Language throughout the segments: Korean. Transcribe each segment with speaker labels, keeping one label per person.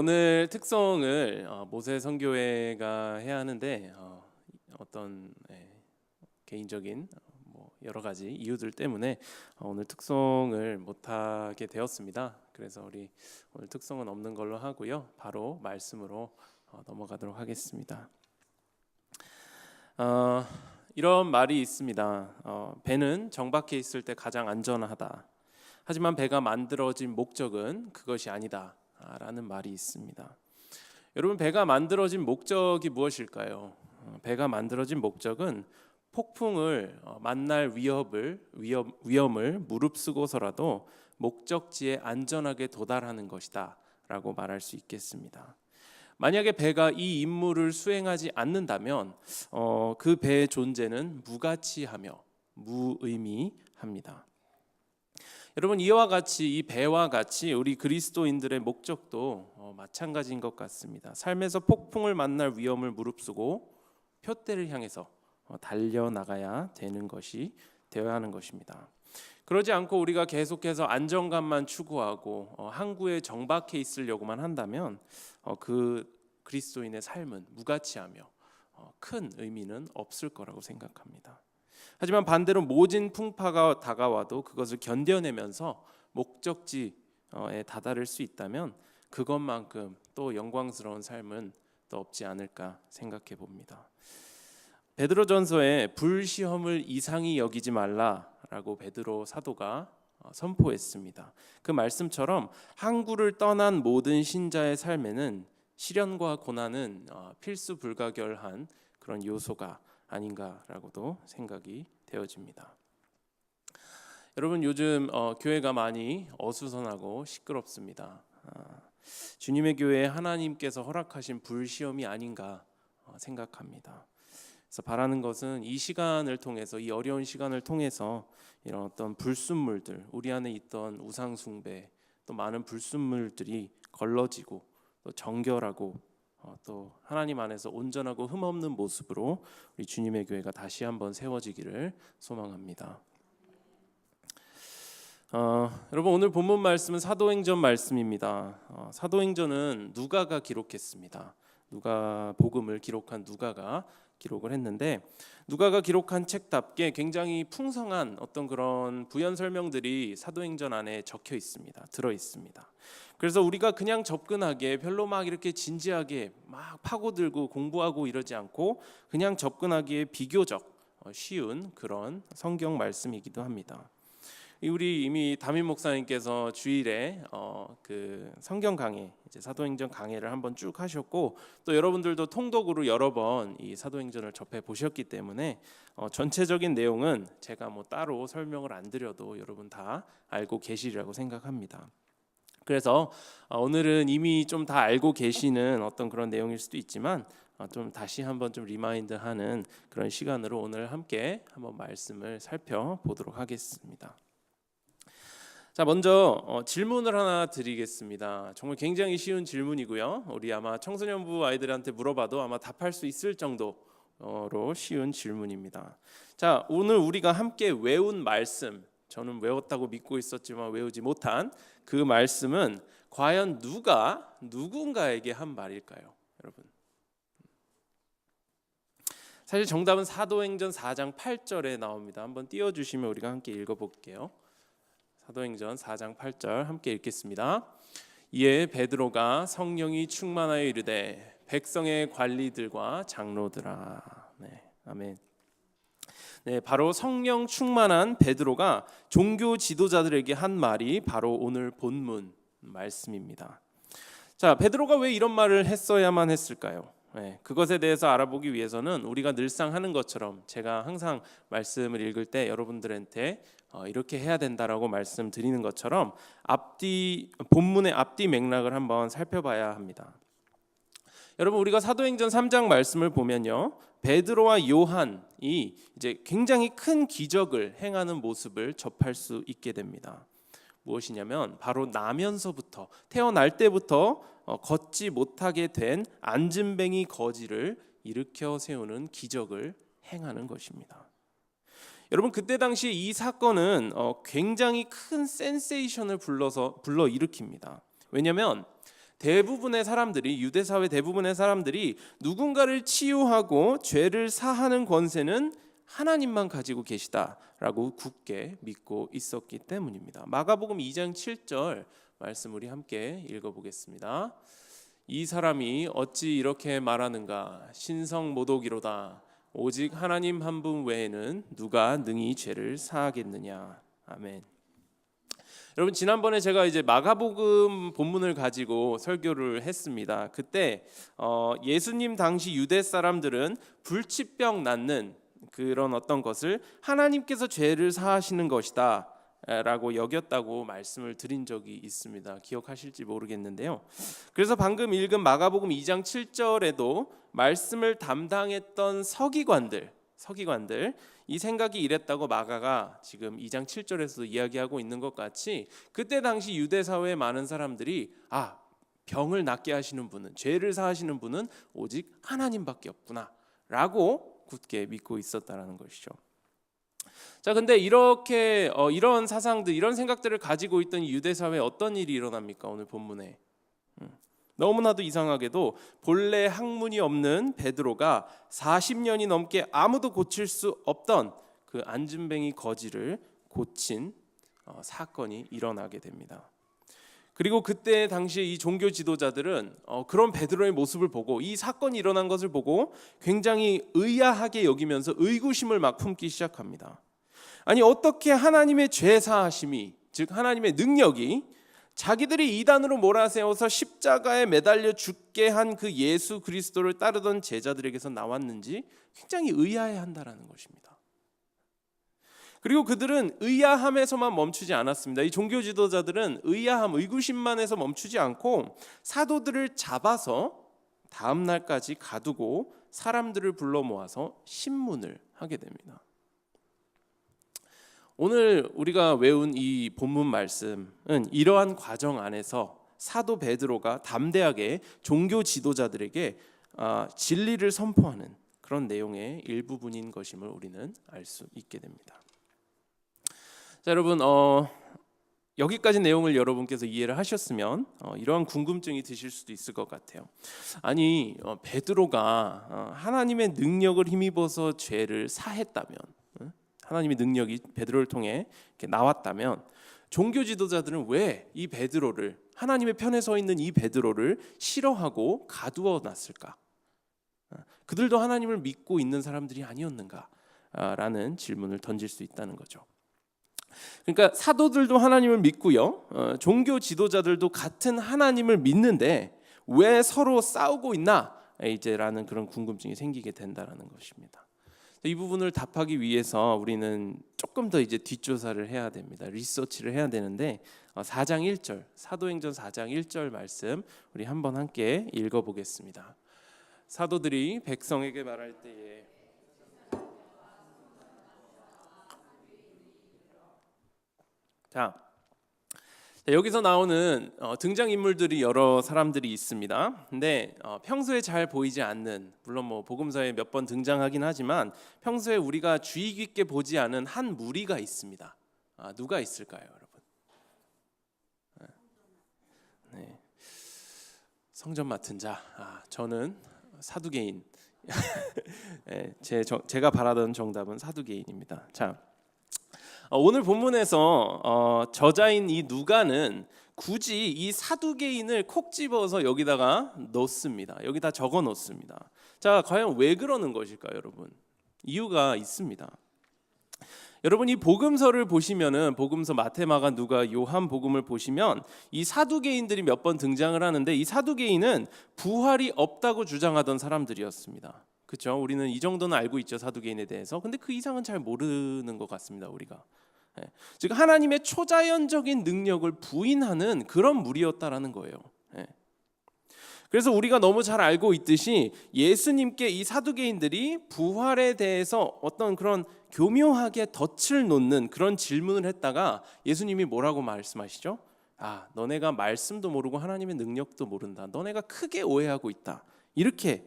Speaker 1: 오늘 특송을 모세 선교회가 해야 하는데 어떤 개인적인 여러 가지 이유들 때문에 오늘 특송을 못하게 되었습니다. 그래서 우리 오늘 특송은 없는 걸로 하고요. 바로 말씀으로 넘어가도록 하겠습니다. 이런 말이 있습니다. 배는 정박해 있을 때 가장 안전하다. 하지만 배가 만들어진 목적은 그것이 아니다 라는 말이 있습니다. 여러분, 배가 만들어진 목적이 무엇일까요? 배가 만들어진 목적은 폭풍을 만날 위험을 무릅쓰고서라도 목적지에 안전하게 도달하는 것이다 라고 말할 수 있겠습니다. 만약에 배가 이 임무를 수행하지 않는다면 그 배의 존재는 무가치하며 무의미합니다. 여러분, 이와 같이 이 배와 같이 우리 그리스도인들의 목적도 마찬가지인 것 같습니다. 삶에서 폭풍을 만날 위험을 무릅쓰고 표대를 향해서 달려나가야 되는 것이 되어야 하는 것입니다. 그러지 않고 우리가 계속해서 안정감만 추구하고 항구에 정박해 있으려고만 한다면 그 그리스도인의 삶은 무가치하며 큰 의미는 없을 거라고 생각합니다. 하지만 반대로 모진 풍파가 다가와도 그것을 견뎌내면서 목적지에 다다를 수 있다면 그것만큼 또 영광스러운 삶은 또 없지 않을까 생각해 봅니다. 베드로전서에 불시험을 이상히 여기지 말라라고 베드로 사도가 선포했습니다. 그 말씀처럼 항구를 떠난 모든 신자의 삶에는 시련과 고난은 필수 불가결한 그런 요소가 아닌가라고도 생각이 되어집니다. 여러분, 요즘 교회가 많이 어수선하고 시끄럽습니다. 주님의 교회에 하나님께서 허락하신 불시험이 아닌가 생각합니다. 그래서 바라는 것은 이 시간을 통해서, 이 어려운 시간을 통해서 이런 어떤 불순물들, 우리 안에 있던 우상 숭배, 또 많은 불순물들이 걸러지고 또 정결하고 또 하나님 안에서 온전하고 흠없는 모습으로 우리 주님의 교회가 다시 한번 세워지기를 소망합니다. 여러분, 오늘 본문 말씀은 사도행전 말씀입니다. 사도행전은 누가가 기록했습니다. 누가복음을 기록한 누가가 기록을 했는데, 누가가 기록한 책답게 굉장히 풍성한 어떤 그런 부연 설명들이 사도행전 안에 적혀 있습니다. 들어 있습니다. 그래서 우리가 그냥 접근하게, 별로 막 이렇게 진지하게 막 파고들고 공부하고 이러지 않고 그냥 접근하기에 비교적 쉬운 그런 성경 말씀이기도 합니다. 우리 이미 담임 목사님께서 주일에 그 성경 강의, 이제 사도행전 강해를 한번 쭉 하셨고, 또 여러분들도 통독으로 여러 번 이 사도행전을 접해 보셨기 때문에 전체적인 내용은 제가 따로 설명을 안 드려도 여러분 다 알고 계시리라고 생각합니다. 그래서 오늘은 이미 좀 다 알고 계시는 어떤 그런 내용일 수도 있지만 좀 다시 한번 좀 리마인드하는 그런 시간으로 오늘 함께 한번 말씀을 살펴보도록 하겠습니다. 자, 먼저 질문을 하나 드리겠습니다. 정말 굉장히 쉬운 질문이고요. 우리 아마 청소년부 아이들한테 물어봐도 아마 답할 수 있을 정도로 쉬운 질문입니다. 자, 오늘 우리가 함께 외운 말씀, 저는 외웠다고 믿고 있었지만 외우지 못한 그 말씀은 과연 누가 누군가에게 한 말일까요, 여러분? 사실 정답은 사도행전 4장 8절에 나옵니다. 한번 띄워주시면 우리가 함께 읽어볼게요. 사도행전 4장 8절 함께 읽겠습니다. 이에 베드로가 성령이 충만하여 이르되 백성의 관리들과 장로들아. 네, 아멘. 네, 바로 성령 충만한 베드로가 종교 지도자들에게 한 말이 바로 오늘 본문 말씀입니다. 자, 베드로가 왜 이런 말을 했어야만 했을까요? 네, 그것에 대해서 알아보기 위해서는 우리가 늘상 하는 것처럼 제가 항상 말씀을 읽을 때 여러분들한테 이렇게 해야 된다라고 말씀드리는 것처럼 본문의 앞뒤 맥락을 한번 살펴봐야 합니다. 여러분, 우리가 사도행전 3장 말씀을 보면요, 베드로와 요한이 이제 굉장히 큰 기적을 행하는 모습을 접할 수 있게 됩니다. 무엇이냐면 바로 나면서부터, 태어날 때부터 걷지 못하게 된 안진뱅이 거지를 일으켜 세우는 기적을 행하는 것입니다. 여러분, 그때 당시 이 사건은 굉장히 큰 센세이션을 불러 일으킵니다. 왜냐하면 대부분의 사람들이, 유대 사회 대부분의 사람들이 누군가를 치유하고 죄를 사하는 권세는 하나님만 가지고 계시다라고 굳게 믿고 있었기 때문입니다. 마가복음 2장 7절 말씀 우리 함께 읽어보겠습니다. 이 사람이 어찌 이렇게 말하는가? 신성모독이로다. 오직 하나님 한 분 외에는 누가 능히 죄를 사하겠느냐. 아멘. 여러분, 지난번에 제가 이제 마가복음 본문을 가지고 설교를 했습니다. 그때 예수님 당시 유대 사람들은 불치병 낫는 그런 어떤 것을 하나님께서 죄를 사하시는 것이다 라고 여겼다고 말씀을 드린 적이 있습니다. 기억하실지 모르겠는데요. 그래서 방금 읽은 마가복음 2장 7절에도 말씀을 담당했던 서기관들 이 생각이 이랬다고 마가가 지금 2장 7절에서 이야기하고 있는 것 같이, 그때 당시 유대 사회의 많은 사람들이 병을 낫게 하시는 분은, 죄를 사하시는 분은 오직 하나님밖에 없구나 라고 굳게 믿고 있었다라는 것이죠. 자, 근데 이렇게 이런 사상들, 이런 생각들을 가지고 있던 유대 사회에 어떤 일이 일어납니까? 오늘 본문에 너무나도 이상하게도 본래 학문이 없는 베드로가 40년이 넘게 아무도 고칠 수 없던 그 안진뱅이 거지를 고친 사건이 일어나게 됩니다. 그리고 그때 당시에 이 종교 지도자들은 그런 베드로의 모습을 보고, 이 사건이 일어난 것을 보고 굉장히 의아하게 여기면서 의구심을 막 품기 시작합니다. 아니, 어떻게 하나님의 죄 사하심이, 즉 하나님의 능력이 자기들이 이단으로 몰아세워서 십자가에 매달려 죽게 한 그 예수 그리스도를 따르던 제자들에게서 나왔는지 굉장히 의아해한다라는 것입니다. 그리고 그들은 의아함에서만 멈추지 않았습니다. 이 종교 지도자들은 의아함, 의구심만 해서 멈추지 않고 사도들을 잡아서 다음 날까지 가두고 사람들을 불러 모아서 신문을 하게 됩니다. 오늘 우리가 외운 이 본문 말씀은 이러한 과정 안에서 사도 베드로가 담대하게 종교 지도자들에게 진리를 선포하는 그런 내용의 일부분인 것임을 우리는 알 수 있게 됩니다. 자, 여러분, 여기까지 내용을 여러분께서 이해를 하셨으면 이러한 궁금증이 드실 수도 있을 것 같아요. 아니, 베드로가 하나님의 능력을 힘입어서 죄를 사했다면, 하나님의 능력이 베드로를 통해 이렇게 나왔다면, 종교 지도자들은 왜 이 베드로를, 하나님의 편에 서 있는 이 베드로를 싫어하고 가두어 놨을까? 그들도 하나님을 믿고 있는 사람들이 아니었는가? 라는 질문을 던질 수 있다는 거죠. 그러니까 사도들도 하나님을 믿고요, 종교 지도자들도 같은 하나님을 믿는데 왜 서로 싸우고 있나? 이제라는 그런 궁금증이 생기게 된다라는 것입니다. 이 부분을 답하기 위해서 우리는 조금 더 이제 뒷조사를 해야 됩니다. 리서치를 해야 되는데 4장 1절, 사도행전 4장 1절 말씀 우리 한번 함께 읽어보겠습니다. 사도들이 백성에게 말할 때에 여기서 나오는 등장인물들이 여러 사람들이 있습니다. 근데 평소에 잘 보이지 않는, 물론 뭐 복음서에 몇 번 등장하긴 하지만 평소에 우리가 주의 깊게 보지 않은 한 무리가 있습니다. 누가 있을까요, 여러분? 네. 성전 맡은 자. 저는 사두개인. 네, 제가 바라던 정답은 사두개인입니다. 자, 오늘 본문에서 저자인 이 누가는 굳이 이 사두개인을 콕 집어서 여기다가 넣습니다. 여기다 적어 놓습니다. 자, 과연 왜 그러는 것일까요, 여러분? 이유가 있습니다. 여러분, 이 복음서를 보시면은, 복음서 마태, 마가, 누가, 요한 복음을 보시면 이 사두개인들이 몇 번 등장을 하는데, 이 사두개인은 부활이 없다고 주장하던 사람들이었습니다. 그렇죠? 우리는 이 정도는 알고 있죠, 사두개인에 대해서. 근데 그 이상은 잘 모르는 것 같습니다, 우리가. 즉 하나님의 초자연적인 능력을 부인하는 그런 무리였다라는 거예요. 그래서 우리가 너무 잘 알고 있듯이 예수님께 이 사두개인들이 부활에 대해서 어떤 그런 교묘하게 덫을 놓는 그런 질문을 했다가 예수님이 뭐라고 말씀하시죠? 너네가 말씀도 모르고 하나님의 능력도 모른다. 너네가 크게 오해하고 있다. 이렇게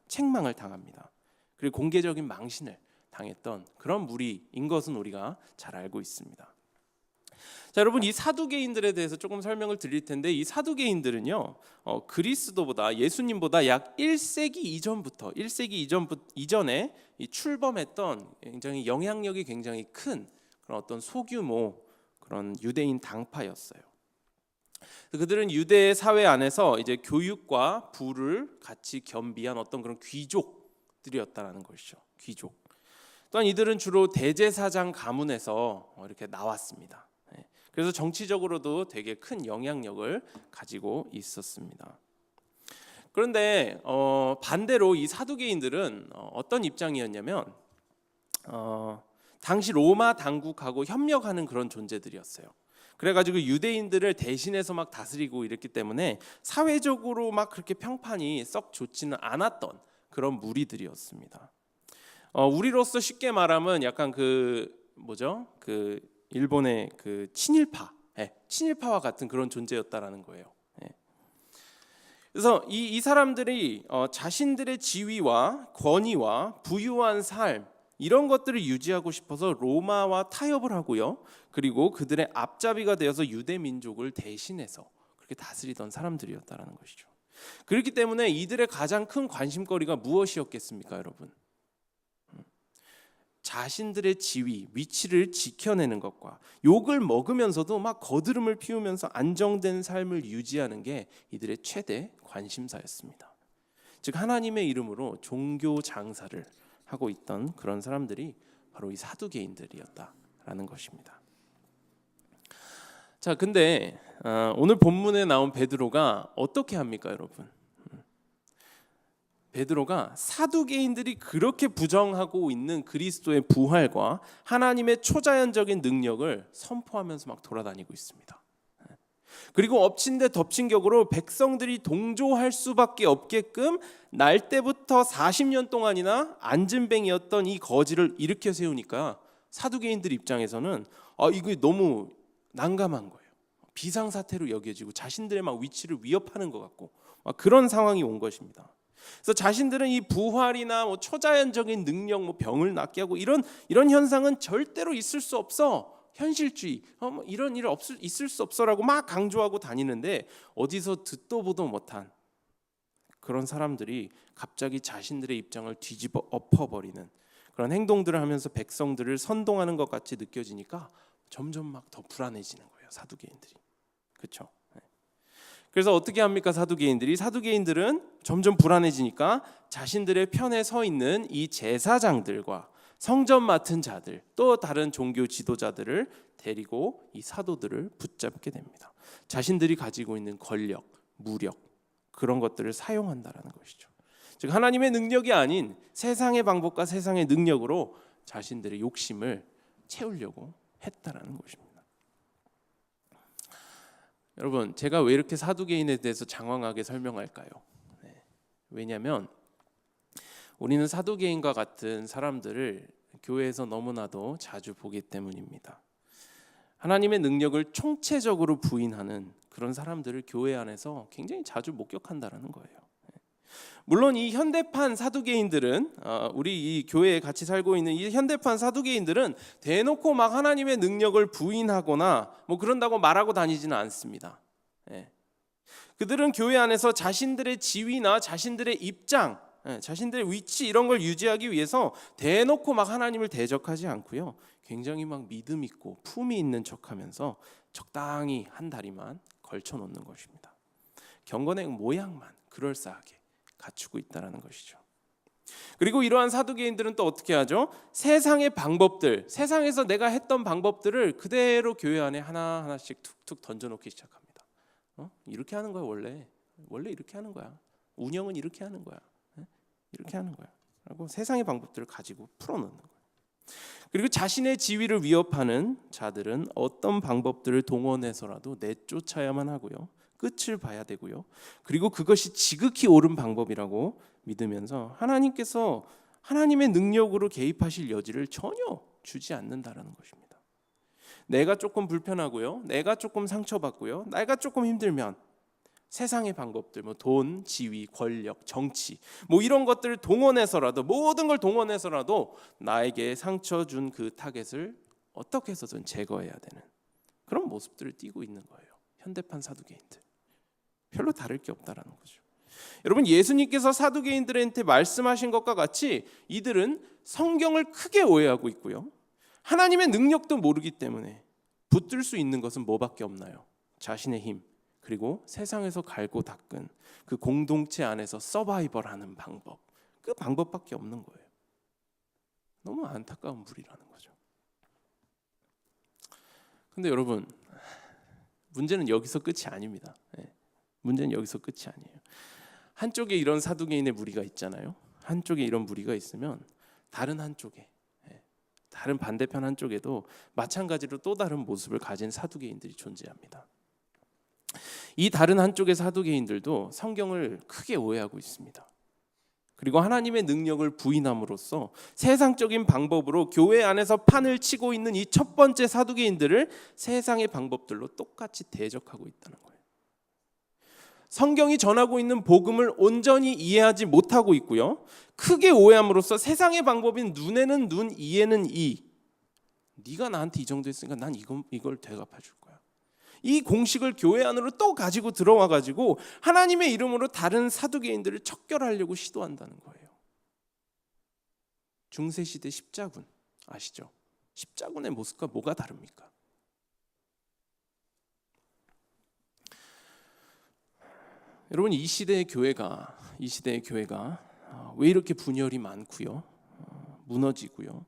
Speaker 1: 책망을 당합니다. 그리고 공개적인 망신을 당했던 그런 무리인 것은 우리가 잘 알고 있습니다. 자, 여러분, 이 사두개인들에 대해서 조금 설명을 드릴 텐데, 이 사두개인들은요, 그리스도보다, 예수님보다 약 1세기 이전부터, 1세기 이전에 이 출범했던 굉장히 영향력이 굉장히 큰 그런 어떤 소규모 그런 유대인 당파였어요. 그들은 유대 사회 안에서 이제 교육과 부를 같이 겸비한 어떤 그런 귀족들이었다라는 것이죠. 귀족. 또한 이들은 주로 대제사장 가문에서 이렇게 나왔습니다. 그래서 정치적으로도 되게 큰 영향력을 가지고 있었습니다. 그런데 반대로 이 사두개인들은 어떤 입장이었냐면 당시 로마 당국하고 협력하는 그런 존재들이었어요. 그래가지고 유대인들을 대신해서 막 다스리고 이랬기 때문에 사회적으로 막 그렇게 평판이 썩 좋지는 않았던 그런 무리들이었습니다. 우리로서 쉽게 말하면 약간 그 일본의 그 친일파와 같은 그런 존재였다라는 거예요. 그래서 이 사람들이 자신들의 지위와 권위와 부유한 삶 이런 것들을 유지하고 싶어서 로마와 타협을 하고요. 그리고 그들의 앞잡이가 되어서 유대 민족을 대신해서 그렇게 다스리던 사람들이었다라는 것이죠. 그렇기 때문에 이들의 가장 큰 관심거리가 무엇이었겠습니까, 여러분? 자신들의 지위, 위치를 지켜내는 것과 욕을 먹으면서도 막 거드름을 피우면서 안정된 삶을 유지하는 게 이들의 최대 관심사였습니다. 즉 하나님의 이름으로 종교 장사를 하고 있던 그런 사람들이 바로 이 사두개인들이었다라는 것입니다. 자, 근데 오늘 본문에 나온 베드로가 어떻게 합니까, 여러분? 베드로가 사두개인들이 그렇게 부정하고 있는 그리스도의 부활과 하나님의 초자연적인 능력을 선포하면서 막 돌아다니고 있습니다. 그리고 엎친 데 덮친 격으로 백성들이 동조할 수밖에 없게끔 날 때부터 40년 동안이나 안진뱅이였던 이 거지를 일으켜 세우니까 사두개인들 입장에서는 이거 너무 난감한 거예요. 비상사태로 여겨지고 자신들의 막 위치를 위협하는 것 같고 막 그런 상황이 온 것입니다. 그래서 자신들은 이 부활이나 초자연적인 능력, 병을 낫게 하고 이런 현상은 절대로 있을 수 없어. 현실주의, 이런 일 있을 수 없어라고 막 강조하고 다니는데 어디서 듣도 보도 못한 그런 사람들이 갑자기 자신들의 입장을 뒤집어 엎어버리는 그런 행동들을 하면서 백성들을 선동하는 것 같이 느껴지니까 점점 막 더 불안해지는 거예요, 사두개인들이. 그렇죠? 그래서 어떻게 합니까, 사두개인들은 점점 불안해지니까 자신들의 편에 서 있는 이 제사장들과 성전 맡은 자들, 또 다른 종교 지도자들을 데리고 이 사도들을 붙잡게 됩니다. 자신들이 가지고 있는 권력, 무력 그런 것들을 사용한다라는 것이죠. 즉 하나님의 능력이 아닌 세상의 방법과 세상의 능력으로 자신들의 욕심을 채우려고 했다라는 것입니다. 여러분, 제가 왜 이렇게 사두개인에 대해서 장황하게 설명할까요? 왜냐하면 우리는 사두개인과 같은 사람들을 교회에서 너무나도 자주 보기 때문입니다. 하나님의 능력을 총체적으로 부인하는 그런 사람들을 교회 안에서 굉장히 자주 목격한다라는 거예요. 물론 이 현대판 사두개인들은 우리 이 교회에 같이 살고 있는 이 현대판 사두개인들은 대놓고 막 하나님의 능력을 부인하거나 그런다고 말하고 다니지는 않습니다. 그들은 교회 안에서 자신들의 지위나 자신들의 입장, 자신들의 위치 이런 걸 유지하기 위해서 대놓고 막 하나님을 대적하지 않고요. 굉장히 막 믿음 있고 품이 있는 척하면서 적당히 한 다리만 걸쳐 놓는 것입니다. 경건의 모양만 그럴싸하게 갖추고 있다라는 것이죠. 그리고 이러한 사두개인들은 또 어떻게 하죠? 세상의 방법들, 세상에서 내가 했던 방법들을 그대로 교회 안에 하나하나씩 툭툭 던져놓기 시작합니다. 이렇게 하는 거야, 원래 이렇게 하는 거야. 운영은 이렇게 하는 거야. 이렇게 하는 거야. 라고 세상의 방법들을 가지고 풀어놓는 거예요. 그리고 자신의 지위를 위협하는 자들은 어떤 방법들을 동원해서라도 내쫓아야만 하고요. 끝을 봐야 되고요. 그리고 그것이 지극히 옳은 방법이라고 믿으면서 하나님께서 하나님의 능력으로 개입하실 여지를 전혀 주지 않는다라는 것입니다. 내가 조금 불편하고요. 내가 조금 상처받고요. 내가 조금 힘들면 세상의 방법들, 돈, 지위, 권력, 정치 이런 것들을 동원해서라도 모든 걸 동원해서라도 나에게 상처 준 그 타겟을 어떻게 해서든 제거해야 되는 그런 모습들을 띠고 있는 거예요. 현대판 사두개인들. 별로 다를 게 없다라는 거죠. 여러분, 예수님께서 사두개인들한테 말씀하신 것과 같이 이들은 성경을 크게 오해하고 있고요. 하나님의 능력도 모르기 때문에 붙들 수 있는 것은 뭐밖에 없나요? 자신의 힘, 그리고 세상에서 갈고 닦은 그 공동체 안에서 서바이벌하는 방법, 그 방법밖에 없는 거예요. 너무 안타까운 무리라는 거죠. 근데 여러분, 문제는 여기서 끝이 아닙니다. 문제는 여기서 끝이 아니에요. 한쪽에 이런 사두개인의 무리가 있잖아요. 한쪽에 이런 무리가 있으면 다른 한쪽에, 다른 반대편 한쪽에도 마찬가지로 또 다른 모습을 가진 사두개인들이 존재합니다. 이 다른 한쪽의 사두개인들도 성경을 크게 오해하고 있습니다. 그리고 하나님의 능력을 부인함으로써 세상적인 방법으로 교회 안에서 판을 치고 있는 이 첫 번째 사두개인들을 세상의 방법들로 똑같이 대적하고 있다는 거예요. 성경이 전하고 있는 복음을 온전히 이해하지 못하고 있고요. 크게 오해함으로써 세상의 방법인 눈에는 눈, 이에는 이. 네가 나한테 이 정도 했으니까 난 이걸 대갚아 줄 거야. 이 공식을 교회 안으로 또 가지고 들어와 가지고 하나님의 이름으로 다른 사두개인들을 척결하려고 시도한다는 거예요. 중세시대 십자군 아시죠? 십자군의 모습과 뭐가 다릅니까? 여러분, 이 시대의 교회가 왜 이렇게 분열이 많고요, 무너지고요,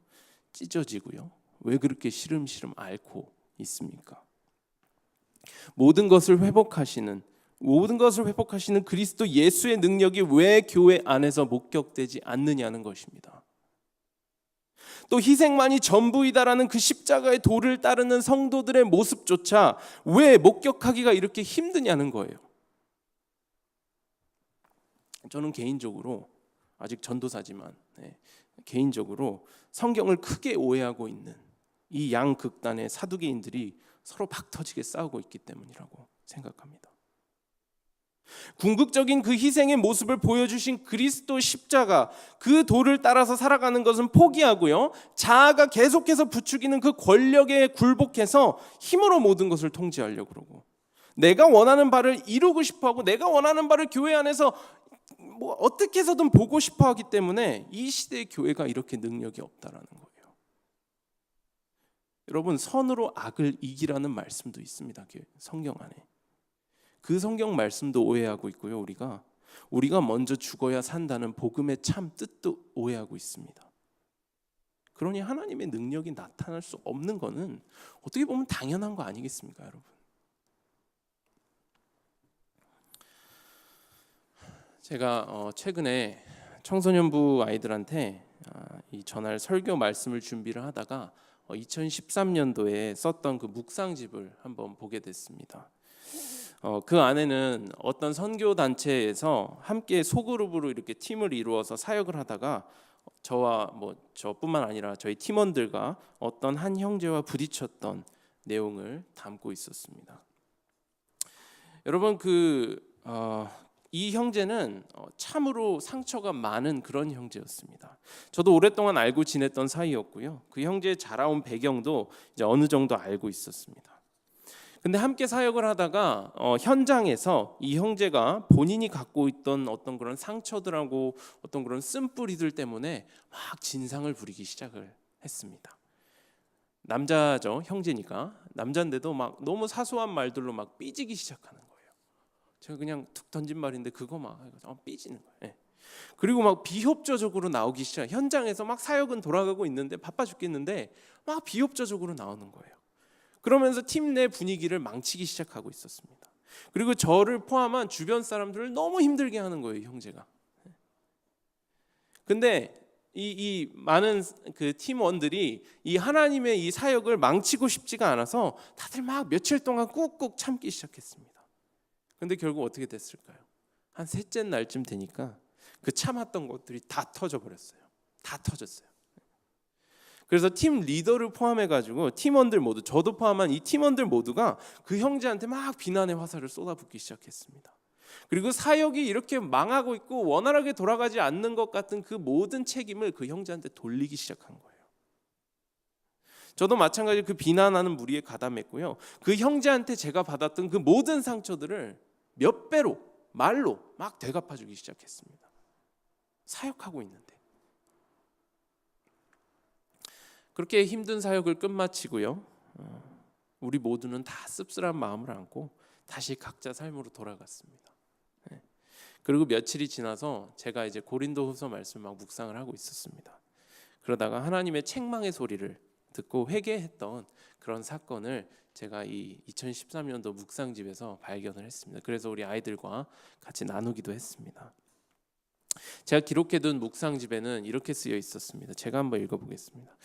Speaker 1: 찢어지고요, 왜 그렇게 시름시름 앓고 있습니까? 모든 것을 회복하시는 그리스도 예수의 능력이 왜 교회 안에서 목격되지 않느냐는 것입니다. 또 희생만이 전부이다라는 그 십자가의 도를 따르는 성도들의 모습조차 왜 목격하기가 이렇게 힘드냐는 거예요. 저는 개인적으로, 아직 전도사지만 개인적으로 성경을 크게 오해하고 있는 이 양극단의 사두개인들이 서로 박터지게 싸우고 있기 때문이라고 생각합니다. 궁극적인 그 희생의 모습을 보여주신 그리스도 십자가, 그 도를 따라서 살아가는 것은 포기하고요, 자아가 계속해서 부추기는 그 권력에 굴복해서 힘으로 모든 것을 통제하려고 그러고, 내가 원하는 바를 이루고 싶어하고 내가 원하는 바를 교회 안에서 어떻게 해서든 보고 싶어하기 때문에 이 시대의 교회가 이렇게 능력이 없다라는 거예요. 여러분, 선으로 악을 이기라는 말씀도 있습니다. 성경 안에. 그 성경 말씀도 오해하고 있고요. 우리가 먼저 죽어야 산다는 복음의 참 뜻도 오해하고 있습니다. 그러니 하나님의 능력이 나타날 수 없는 것은 어떻게 보면 당연한 거 아니겠습니까, 여러분? 제가 최근에 청소년부 아이들한테 이 전할 설교 말씀을 준비를 하다가 2013년도에 썼던 그 묵상집을 한번 보게 됐습니다. 그 안에는 어떤 선교 단체에서 함께 소그룹으로 이렇게 팀을 이루어서 사역을 하다가 저와 저뿐만 아니라 저희 팀원들과 어떤 한 형제와 부딪혔던 내용을 담고 있었습니다. 여러분, 이 형제는 참으로 상처가 많은 그런 형제였습니다. 저도 오랫동안 알고 지냈던 사이였고요. 그 형제의 자라온 배경도 이제 어느 정도 알고 있었습니다. 근데 함께 사역을 하다가 현장에서 이 형제가 본인이 갖고 있던 어떤 그런 상처들하고 어떤 그런 쓴뿌리들 때문에 막 진상을 부리기 시작을 했습니다. 남자죠, 형제니까. 남자인데도 막 너무 사소한 말들로 막 삐지기 시작하는 거예요. 제가 그냥 툭 던진 말인데 그거 막 삐지는 거예요. 그리고 막 비협조적으로 나오기 시작. 현장에서 막 사역은 돌아가고 있는데 바빠 죽겠는데 막 비협조적으로 나오는 거예요. 그러면서 팀 내 분위기를 망치기 시작하고 있었습니다. 그리고 저를 포함한 주변 사람들을 너무 힘들게 하는 거예요, 형제가. 근데 이 많은 그 팀원들이 이 하나님의 이 사역을 망치고 싶지가 않아서 다들 막 며칠 동안 꾹꾹 참기 시작했습니다. 근데 결국 어떻게 됐을까요? 한 셋째 날쯤 되니까 그 참았던 것들이 다 터져버렸어요. 다 터졌어요. 그래서 팀 리더를 포함해가지고 팀원들 모두, 저도 포함한 이 팀원들 모두가 그 형제한테 막 비난의 화살을 쏟아붓기 시작했습니다. 그리고 사역이 이렇게 망하고 있고 원활하게 돌아가지 않는 것 같은 그 모든 책임을 그 형제한테 돌리기 시작한 거예요. 저도 마찬가지로 그 비난하는 무리에 가담했고요. 그 형제한테 제가 받았던 그 모든 상처들을 몇 배로 말로 막 되갚아주기 시작했습니다. 사역하고 있는데. 그렇게 힘든 사역을 끝마치고요. 우리 모두는 다 씁쓸한 마음을 안고 다시 각자 삶으로 돌아갔습니다. 그리고 며칠이 지나서 제가 이제 고린도후서 말씀 막 묵상을 하고 있었습니다. 그러다가 하나님의 책망의 소리를 듣고 회개했던 그런 사건을 제가 이 2013년도 묵상집에서 발견을 했습니다. 그래서 우리 아이들과 같이 나누기도 했습니다. 제가 기록해둔 묵상집에는 이렇게 쓰여 있었습니다. 제가 한번 읽어보겠습니다.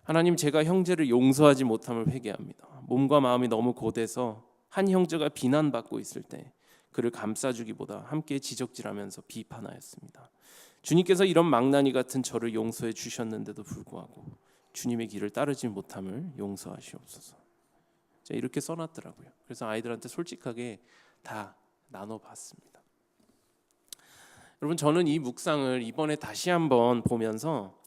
Speaker 1: 하나님, 제가 형제를 용서하지 못함을 회개합니다. 몸과 마음이 너무 고돼서 한 형제가 비난받고 있을 때 그를 감싸주기보다 함께 지적질하면서 비판하였습니다. 주님께서 이런 망나니 같은 저를 용서해 주셨는데도 불구하고 주님의 길을 따르지 못함을 용서하시옵소서. 이렇게 써놨더라고요. 그래서 아이들한테 솔직하게 다 나눠봤습니다. 여러분, 저는 이 묵상을 이번에 다시 한번 보면서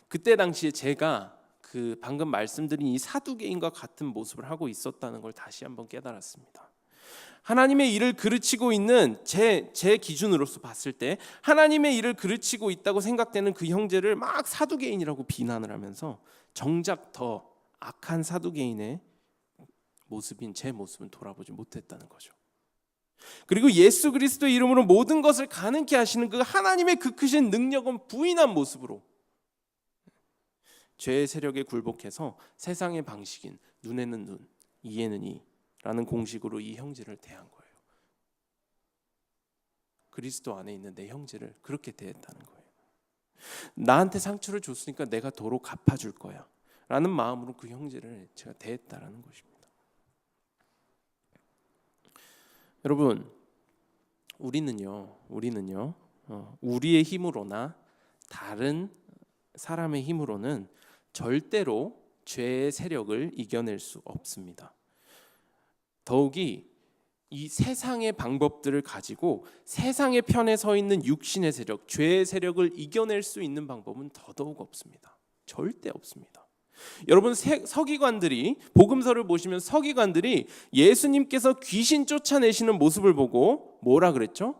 Speaker 1: 그때 당시에 제가 그 방금 말씀드린 이 사두개인과 같은 모습을 하고 있었다는 걸 다시 한번 깨달았습니다. 하나님의 일을 그르치고 있는 제 기준으로서 봤을 때 하나님의 일을 그르치고 있다고 생각되는 그 형제를 막 사두개인이라고 비난을 하면서 정작 더 악한 사두개인의 모습인 제 모습은 돌아보지 못했다는 거죠. 그리고 예수 그리스도의 이름으로 모든 것을 가능케 하시는 그 하나님의 그 크신 능력은 부인한 모습으로 죄의 세력에 굴복해서 세상의 방식인 눈에는 눈, 이에는 이라는 공식으로 이 형제를 대한 거예요. 그리스도 안에 있는 내 형제를 그렇게 대했다는 거예요. 나한테 상처를 줬으니까 내가 도로 갚아줄 거야 라는 마음으로 그 형제를 제가 대했다라는 것입니다. 여러분, 우리는요 우리의 힘으로나 다른 사람의 힘으로는 절대로 죄의 세력을 이겨낼 수 없습니다. 더욱이 이 세상의 방법들을 가지고 세상의 편에 서 있는 육신의 세력, 죄의 세력을 이겨낼 수 있는 방법은 더더욱 없습니다. 절대 없습니다. 여러분, 서기관들이 복음서를 보시면 서기관들이 예수님께서 귀신 쫓아내시는 모습을 보고 뭐라 그랬죠?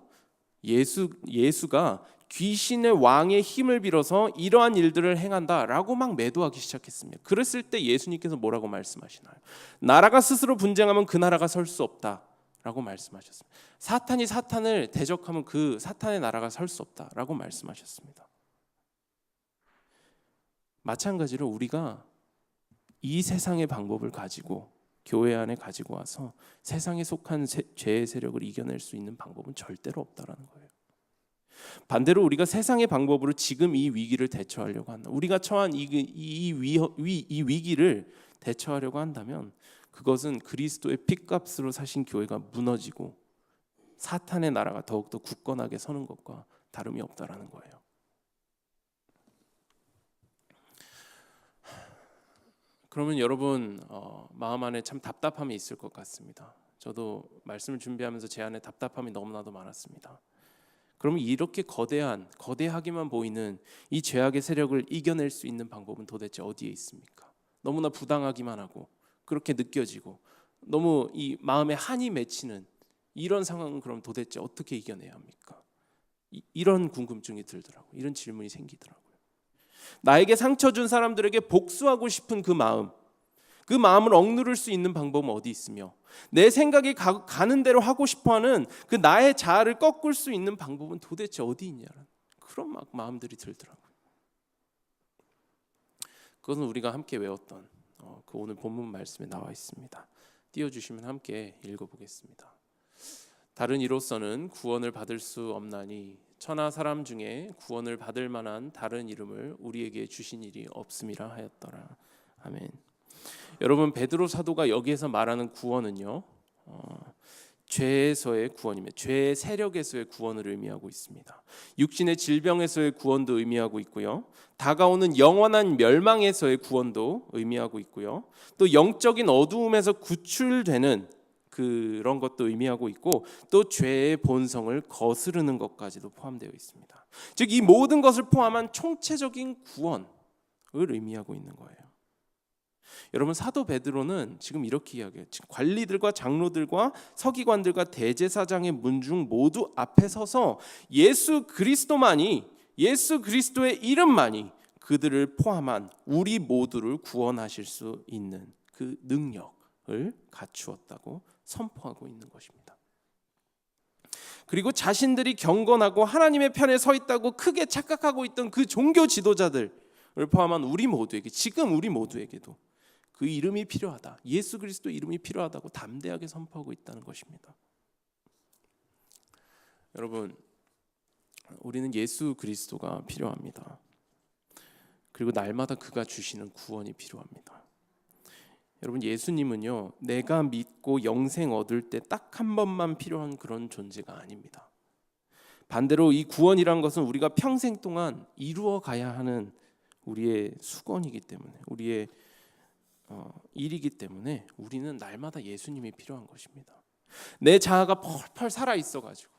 Speaker 1: 예수가 귀신의 왕의 힘을 빌어서 이러한 일들을 행한다라고 막 매도하기 시작했습니다. 그랬을 때 예수님께서 뭐라고 말씀하시나요? 나라가 스스로 분쟁하면 그 나라가 설 수 없다라고 말씀하셨습니다. 사탄이 사탄을 대적하면 그 사탄의 나라가 설 수 없다라고 말씀하셨습니다. 마찬가지로 우리가 이 세상의 방법을 가지고 교회 안에 가지고 와서 세상에 속한 죄의 세력을 이겨낼 수 있는 방법은 절대로 없다라는 거예요. 반대로 우리가 세상의 방법으로 지금 이 위기를 대처하려고 한다. 우리가 처한 이 위기를 대처하려고 한다면 그것은 그리스도의 핏값으로 사신 교회가 무너지고 사탄의 나라가 더욱더 굳건하게 서는 것과 다름이 없다라는 거예요. 그러면 여러분 마음 안에 참 답답함이 있을 것 같습니다. 저도 말씀을 준비하면서 제 안에 답답함이 너무나도 많았습니다. 그러면 이렇게 거대하기만 보이는 이 죄악의 세력을 이겨낼 수 있는 방법은 도대체 어디에 있습니까? 너무나 부당하기만 하고 그렇게 느껴지고 너무 이 마음에 한이 맺히는 이런 상황은 그럼 도대체 어떻게 이겨내야 합니까? 이런 궁금증이 들더라고요. 이런 질문이 생기더라고요. 나에게 상처 준 사람들에게 복수하고 싶은 그 마음을 억누를 수 있는 방법은 어디 있으며 내 생각이 가는 대로 하고 싶어하는 그 나의 자아를 꺾을 수 있는 방법은 도대체 어디 있냐는 그런 마음들이 들더라고요. 그것은 우리가 함께 외웠던 그 오늘 본문 말씀에 나와 있습니다. 띄워주시면 함께 읽어보겠습니다. 다른 이로서는 구원을 받을 수 없나니 천하 사람 중에 구원을 받을 만한 다른 이름을 우리에게 주신 일이 없음이라 하였더라. 아멘. 여러분, 베드로 사도가 여기에서 말하는 구원은요 죄에서의 구원이며 죄의 세력에서의 구원을 의미하고 있습니다. 육신의 질병에서의 구원도 의미하고 있고요, 다가오는 영원한 멸망에서의 구원도 의미하고 있고요, 또 영적인 어두움에서 구출되는 그런 것도 의미하고 있고, 또 죄의 본성을 거스르는 것까지도 포함되어 있습니다. 즉 이 모든 것을 포함한 총체적인 구원을 의미하고 있는 거예요. 여러분, 사도 베드로는 지금 이렇게 이야기해요. 지금 관리들과 장로들과 서기관들과 대제사장의 문중 모두 앞에 서서 예수 그리스도만이, 예수 그리스도의 이름만이 그들을 포함한 우리 모두를 구원하실 수 있는 그 능력을 갖추었다고 선포하고 있는 것입니다. 그리고 자신들이 경건하고 하나님의 편에 서 있다고 크게 착각하고 있던 그 종교 지도자들을 포함한 우리 모두에게, 지금 우리 모두에게도 그 이름이 필요하다, 예수 그리스도 이름이 필요하다고 담대하게 선포하고 있다는 것입니다. 여러분, 우리는 예수 그리스도가 필요합니다. 그리고 날마다 그가 주시는 구원이 필요합니다. 여러분, 예수님은요, 내가 믿고 영생 얻을 때 딱 한 번만 필요한 그런 존재가 아닙니다. 반대로 이 구원이란 것은 우리가 평생 동안 이루어 가야 하는 우리의 수건이기 때문에, 우리의 일이기 때문에 우리는 날마다 예수님이 필요한 것입니다. 내 자아가 펄펄 살아 있어가지고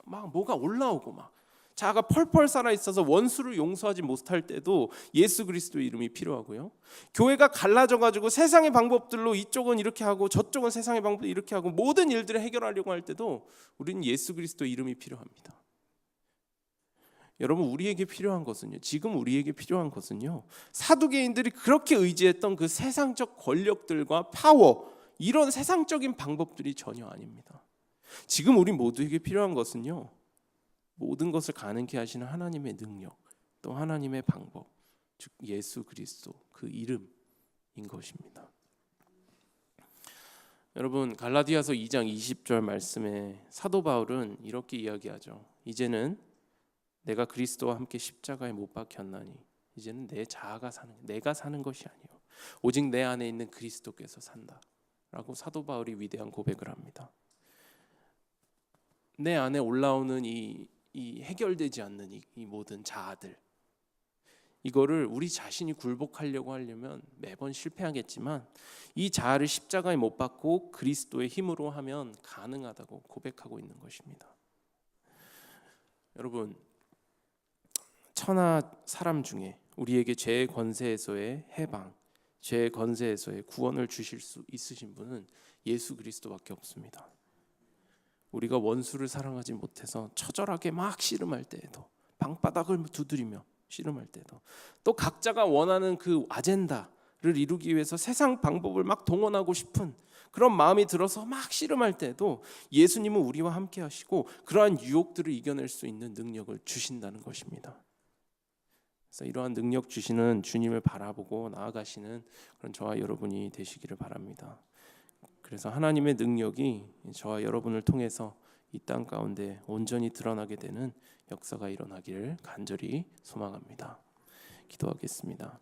Speaker 1: 막 뭐가 올라오고 막 자아가 펄펄 살아 있어서 원수를 용서하지 못할 때도 예수 그리스도의 이름이 필요하고요. 교회가 갈라져가지고 세상의 방법들로 이쪽은 이렇게 하고 저쪽은 세상의 방법으로 이렇게 하고 모든 일들을 해결하려고 할 때도 우리는 예수 그리스도의 이름이 필요합니다. 여러분, 우리에게 필요한 것은요, 지금 우리에게 필요한 것은요, 사두개인들이 그렇게 의지했던 그 세상적 권력들과 파워, 이런 세상적인 방법들이 전혀 아닙니다. 지금 우리 모두에게 필요한 것은요, 모든 것을 가능케 하시는 하나님의 능력, 또 하나님의 방법, 즉 예수 그리스도 그 이름인 것입니다. 여러분, 갈라디아서 2장 20절 말씀에 사도 바울은 이렇게 이야기하죠. 이제는 내가 그리스도와 함께 십자가에 못 박혔나니 이제는 내 자아가 사는, 내가 사는 것이 아니요 오직 내 안에 있는 그리스도께서 산다라고 사도 바울이 위대한 고백을 합니다. 내 안에 올라오는 이 해결되지 않는 이 모든 자아들, 이거를 우리 자신이 굴복하려고 하려면 매번 실패하겠지만 이 자아를 십자가에 못 박고 그리스도의 힘으로 하면 가능하다고 고백하고 있는 것입니다. 여러분, 천하 사람 중에 우리에게 죄의 권세에서의 해방, 죄의 권세에서의 구원을 주실 수 있으신 분은 예수 그리스도밖에 없습니다. 우리가 원수를 사랑하지 못해서 처절하게 막 씨름할 때에도, 방바닥을 두드리며 씨름할 때도, 또 각자가 원하는 그 아젠다를 이루기 위해서 세상 방법을 막 동원하고 싶은 그런 마음이 들어서 막 씨름할 때도 예수님은 우리와 함께 하시고 그러한 유혹들을 이겨낼 수 있는 능력을 주신다는 것입니다. 그래서 이러한 능력 주시는 주님을 바라보고 나아가시는 그런 저와 여러분이 되시기를 바랍니다. 그래서 하나님의 능력이 저와 여러분을 통해서 이 땅 가운데 온전히 드러나게 되는 역사가 일어나기를 간절히 소망합니다. 기도하겠습니다.